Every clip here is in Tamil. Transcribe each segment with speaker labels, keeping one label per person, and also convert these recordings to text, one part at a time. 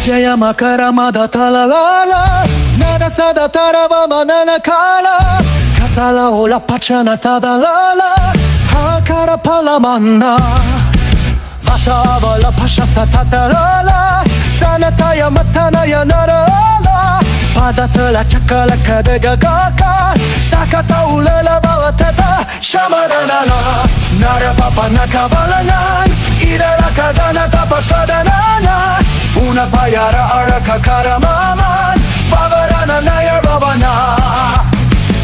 Speaker 1: Pajaya makara mada talalala Narasada tarava manana kala Katala ola pachana tadalala Hakara palamana Vatavala pashata tatalala Tanataya matanaya narala Padatala chakala kadega gaka Sakata ulela bavatata Shamadanala Narapapa nakavalanan Irala kadana tapasadanana Una payara araka karamaman Bavarana nayar babana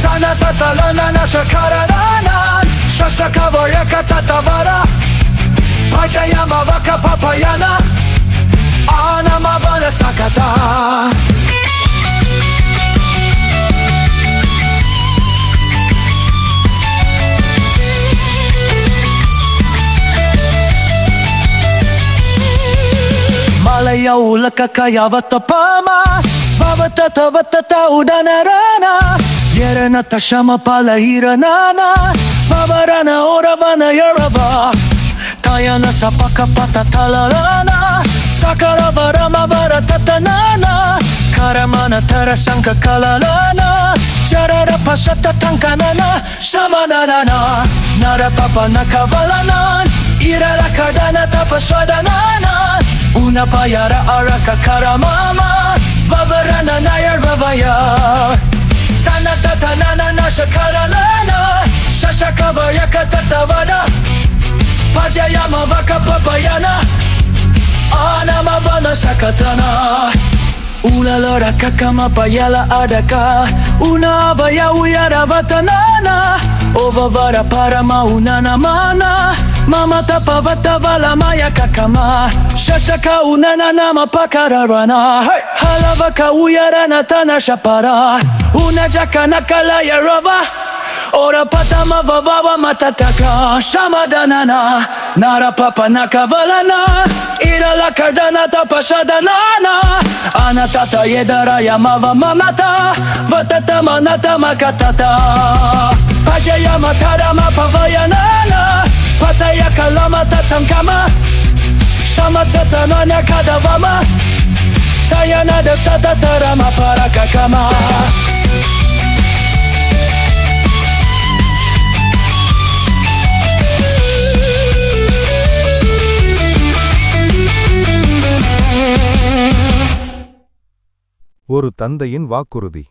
Speaker 1: Tana tatalana nashakarananan Shashakavaraka tatavara Pajayama vaka papayana Ana mavana sakata Malaya ulaka kaya vatapama Vavatata vatata udanarana Yeranata shama pala hiranana Vavarana oravana yarava Tayana sapaka pata talarana Sakaravarama varatatanana Karamana tarasanka kalalana Charara pasata tankanana Shamanana Narapapa nakavalanan Irala kardana tapaswadanana Una payara araka karamama Vavarana nayar vavaya Tanatatanana nashakaralana Shashakavaraka tatavana Pajayama vaka papayana Anamavana sakatana Ulalora kakama payala adaka Una avaya uyara vatanana Ovavara parama unana mana Mama tapavata vala maya kakama Shashaka unana nama pakararana Halavaka uyarana tana shapara Una jaka nakalaya rava Ora patama vavawa matataka Shamadanana Narapapa nakavalana Irala kardana tapashadanana Anatata yedaraya mava mamata Vatata manata makatata Pajayama tarama pavayanana Pataya kalama tatankama Shamachatananya kadavama Tayana dasatatarama parakakama
Speaker 2: ஒரு தந்தையின் வாக்குறுதி.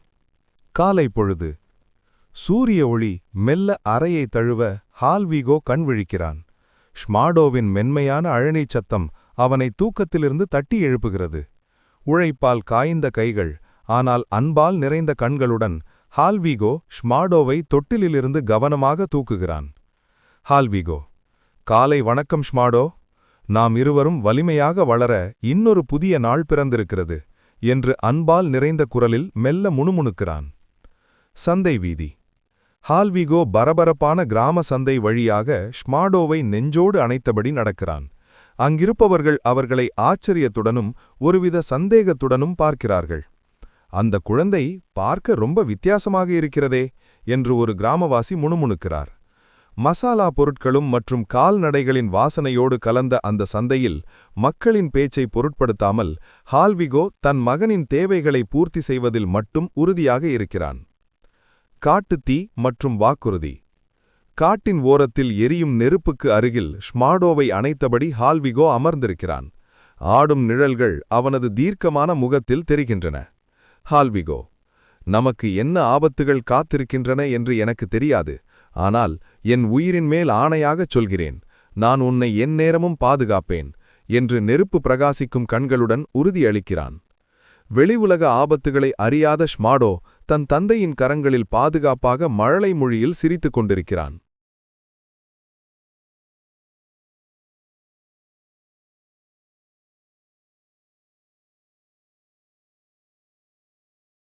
Speaker 2: காலை பொழுது. சூரிய ஒளி மெல்ல அறையை தழுவ ஹால்விகோ கண் விழிக்கிறான். ஷ்மாடோவின் மென்மையான அழனைச் சத்தம் அவனை தூக்கத்திலிருந்து தட்டி எழுப்புகிறது. உழைப்பால் காய்ந்த கைகள், ஆனால் அன்பால் நிறைந்த கண்களுடன் ஹால்விகோ ஷ்மாடோவை தொட்டிலிலிருந்து கவனமாக தூக்குகிறான். ஹால்விகோ: காலை வணக்கம் ஷ்மாடோ. நாம் இருவரும் வலிமையாக வளர இன்னொரு புதிய நாள் பிறந்திருக்கிறது என்று அன்பால் நிறைந்த குரலில் மெல்ல முணுமுணுக்கிறான். சந்தை வீதி. ஹால்விகோ பரபரப்பான கிராம சந்தை வழியாக ஷ்மாடோவை நெஞ்சோடு அணைத்தபடி நடக்கிறான். அங்கிருப்பவர்கள் அவர்களை ஆச்சரியத்துடனும் ஒருவித சந்தேகத்துடனும் பார்க்கிறார்கள். அந்த குழந்தை பார்க்க ரொம்ப வித்தியாசமாக இருக்கிறதே என்று ஒரு கிராமவாசி முணுமுணுக்கிறார். மசாலா பொருட்களும் மற்றும் கால்நடைகளின் வாசனையோடு கலந்த அந்த சந்தையில் மக்களின் பேச்சை பொருட்படுத்தாமல் ஹால்விகோ தன் மகனின் தேவைகளை பூர்த்தி செய்வதில் மட்டும் உறுதியாக இருக்கிறான். காட்டுத்தீ மற்றும் வாக்குறுதி. காட்டின் ஓரத்தில் எரியும் நெருப்புக்கு அருகில் ஷ்மாடோவை அணைத்தபடி ஹால்விகோ அமர்ந்திருக்கிறான். ஆடும் நிழல்கள் அவனது தீர்க்கமான முகத்தில் தெரிகின்றன. ஹால்விகோ: நமக்கு என்ன ஆபத்துகள் காத்திருக்கின்றன என்று எனக்கு தெரியாது. ஆனால் என் உயிரின் மேல் ஆணையாகச் சொல்கிறேன், நான் உன்னை எந்நேரமும் பாதுகாப்பேன் என்று நெருப்பு பிரகாசிக்கும் கண்களுடன் உறுதியளிக்கிறான். வெளி உலக ஆபத்துகளை அறியாத ஷ்மாடோ தன் தந்தையின் கரங்களில் பாதுகாப்பாக மழலை மொழியில் சிரித்துக் கொண்டிருக்கிறான்.